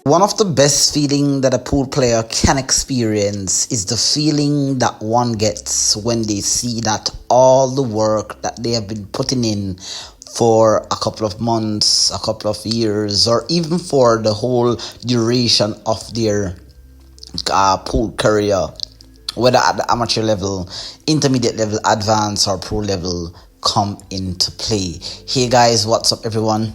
One of the best feeling that a pool player can experience is the feeling that one gets when they see that all the work that they have been putting in for a couple of months, a couple of years, or even for the whole duration of their pool career, whether at the amateur level, intermediate level, advanced, or pro level, come into play. Hey guys, what's up everyone?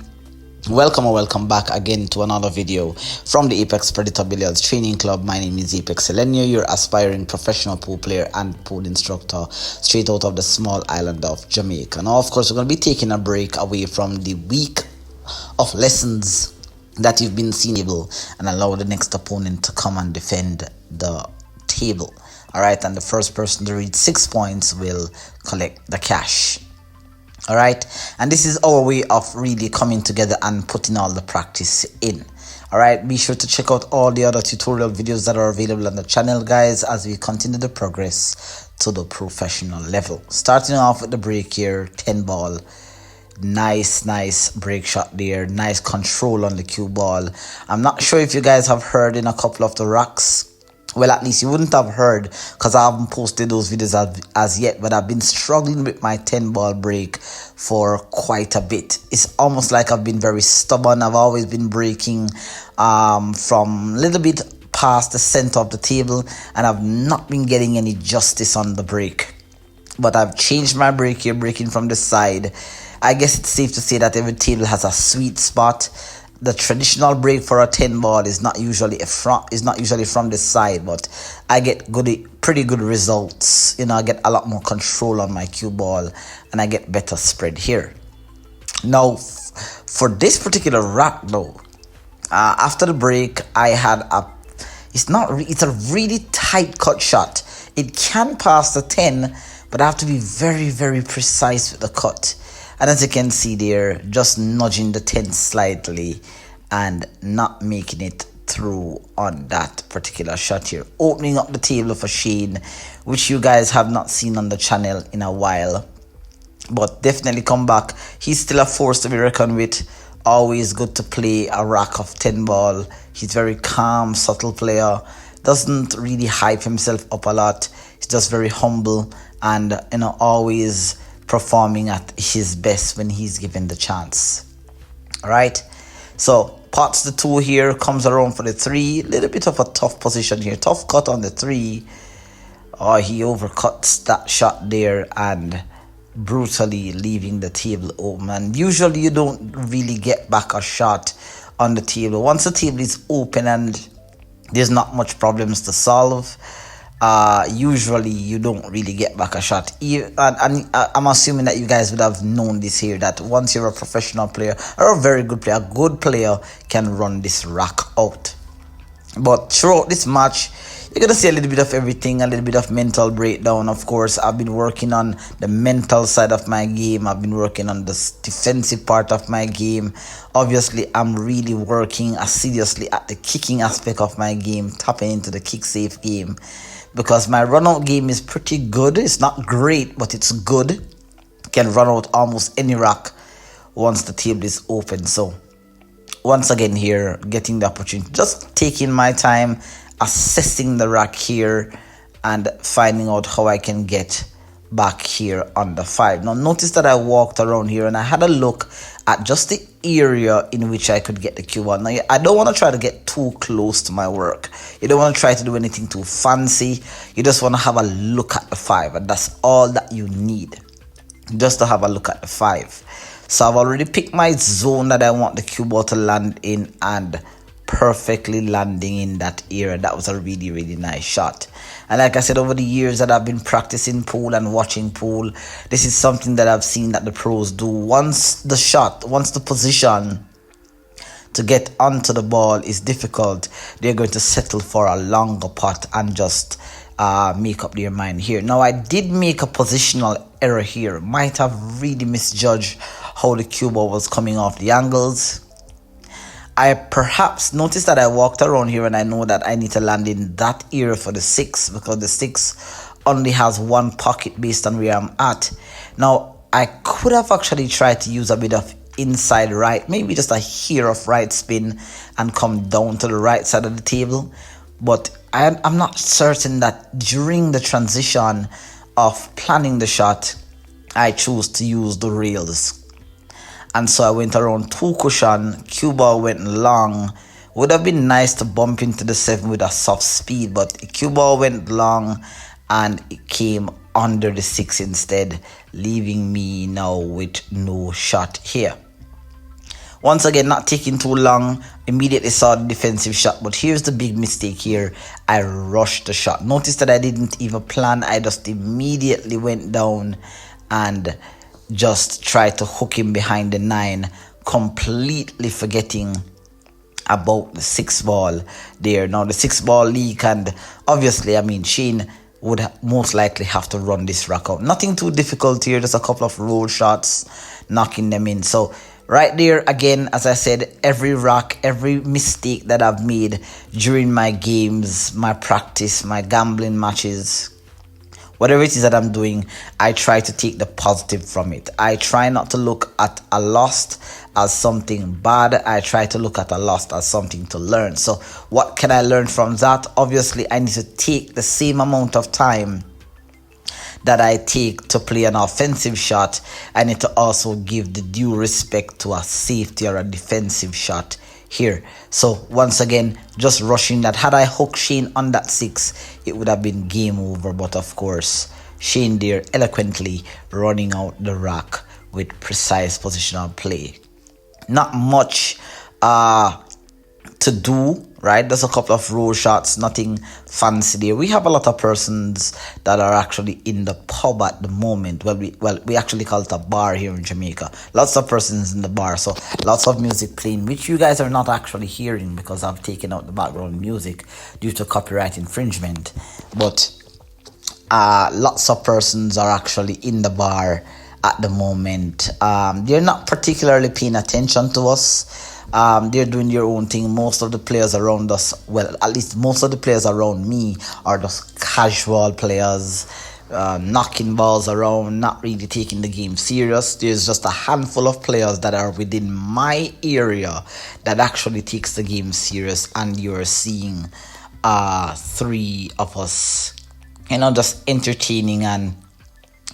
Welcome or welcome back again to another video from the Apex Predator Billiards Training Club. My name is Apex Selenio, your aspiring professional pool player and pool instructor straight out of the small island of Jamaica. Now, of course, we're going to be taking a break away from the week of lessons that you've been seeing and allow the next opponent to come and defend the table. All right, and the first person to reach 6 points will collect the cash. All right, and this is our way of really coming together and putting all the practice in. All right, be sure to check out all the other tutorial videos that are available on the channel, guys, as we continue the progress to the professional level. Starting off with the break here, 10 ball. Nice break shot there, nice control on the cue ball. I'm not sure if you guys have heard in a couple of the racks. Well, at least you wouldn't have heard because I haven't posted those videos as yet, but I've been struggling with my 10 ball break for quite a bit. It's almost like I've been very stubborn. I've always been breaking from a little bit past the center of the table, and I've not been getting any justice on the break. But I've changed my break here, breaking from the side. I guess it's safe to say that every table has a sweet spot. The traditional break for a 10 ball is not usually from the side, but I get pretty good results. You know, I get a lot more control on my cue ball and I get better spread here. Now, for this particular rack though, after the break, I had it's a really tight cut shot. It can pass the 10, but I have to be very precise with the cut. And as you can see there, just nudging the 10 slightly and not making it through on that particular shot here. Opening up the table for Shane, which you guys have not seen on the channel in a while. But definitely come back. He's still a force to be reckoned with. Always good to play a rack of 10 ball. He's very calm, subtle player. Doesn't really hype himself up a lot. He's just very humble and, you know, always performing at his best when he's given the chance. All right, so pots the 2 here, comes around for the 3. Little bit of a tough position here, tough cut on the 3. Oh, he overcuts that shot there and brutally leaving the table open. And usually you don't really get back a shot on the table once the table is open and there's not much problems to solve. Usually you don't really get back a shot, and I'm assuming that you guys would have known this here, that once you're a professional player or a very good player, a good player can run this rack out. But throughout this match, you're gonna see a little bit of everything, a little bit of mental breakdown. Of course, I've been working on the mental side of my game. I've been working on the defensive part of my game. Obviously, I'm really working assiduously at the kicking aspect of my game, tapping into the kick safe game, because my run out game is pretty good. It's not great, but it's good. Can run out almost any rack once the table is open. So once again here, getting the opportunity, just taking my time, assessing the rack here and finding out how I can get back here on the 5. Now notice that I walked around here and I had a look at just the area in which I could get the cue ball. Now I don't want to try to get too close to my work. You don't want to try to do anything too fancy. You just want to have a look at the 5, and that's all that you need, just to have a look at the 5. So I've already picked my zone that I want the cue ball to land in, and perfectly landing in that area. That was a really nice shot. And like I said, over the years that I've been practicing pool and watching pool, this is something that I've seen that the pros do. Once the position to get onto the ball is difficult, they're going to settle for a longer putt and just make up their mind here. Now, I did make a positional error here. Might have really misjudged how the cue ball was coming off the angles. I perhaps noticed that I walked around here and I know that I need to land in that area for the 6 because the 6 only has one pocket based on where I'm at. Now, I could have actually tried to use a bit of inside right, maybe just a hair of right spin and come down to the right side of the table. But I'm not certain that during the transition of planning the shot, I chose to use the rails. And so I went around 2 cushion, cue ball went long. Would have been nice to bump into the 7 with a soft speed, but cue ball went long and it came under the 6 instead, leaving me now with no shot here. Once again, not taking too long, immediately saw the defensive shot, but here's the big mistake here. I rushed the shot. Notice that I didn't even plan, I just immediately went down and just tried to hook him behind the 9, completely forgetting about the 6 ball there. Now the 6 ball leak, and obviously, I mean, Shane would most likely have to run this rack out. Nothing too difficult here, just a couple of roll shots, knocking them in. So right there, again, as I said, every rack, every mistake that I've made during my games, my practice, my gambling matches, whatever it is that I'm doing, I try to take the positive from it. I try not to look at a loss as something bad. I try to look at a loss as something to learn. So what can I learn from that? Obviously, I need to take the same amount of time that I take to play an offensive shot. I need to also give the due respect to a safety or a defensive shot here. So once again, just rushing that. Had I hooked Shane on that 6, it would have been game over. But of course, Shane there eloquently running out the rack with precise positional play. Not much to do, right? There's a couple of roll shots, nothing fancy there. We have a lot of persons that are actually in the pub at the moment. We actually call it a bar here in Jamaica. Lots of persons in the bar, so lots of music playing, which you guys are not actually hearing because I've taken out the background music due to copyright infringement. But lots of persons are actually in the bar at the moment. They're not particularly paying attention to us. They're doing their own thing. Most of the players around us, well, at least most of the players around me are just casual players, knocking balls around, not really taking the game serious. There's just a handful of players that are within my area that actually takes the game serious, and you're seeing 3 of us, just entertaining and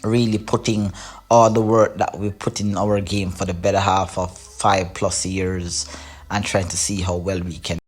really putting all the work that we put in our game for the better half of 5+ years and trying to see how well we can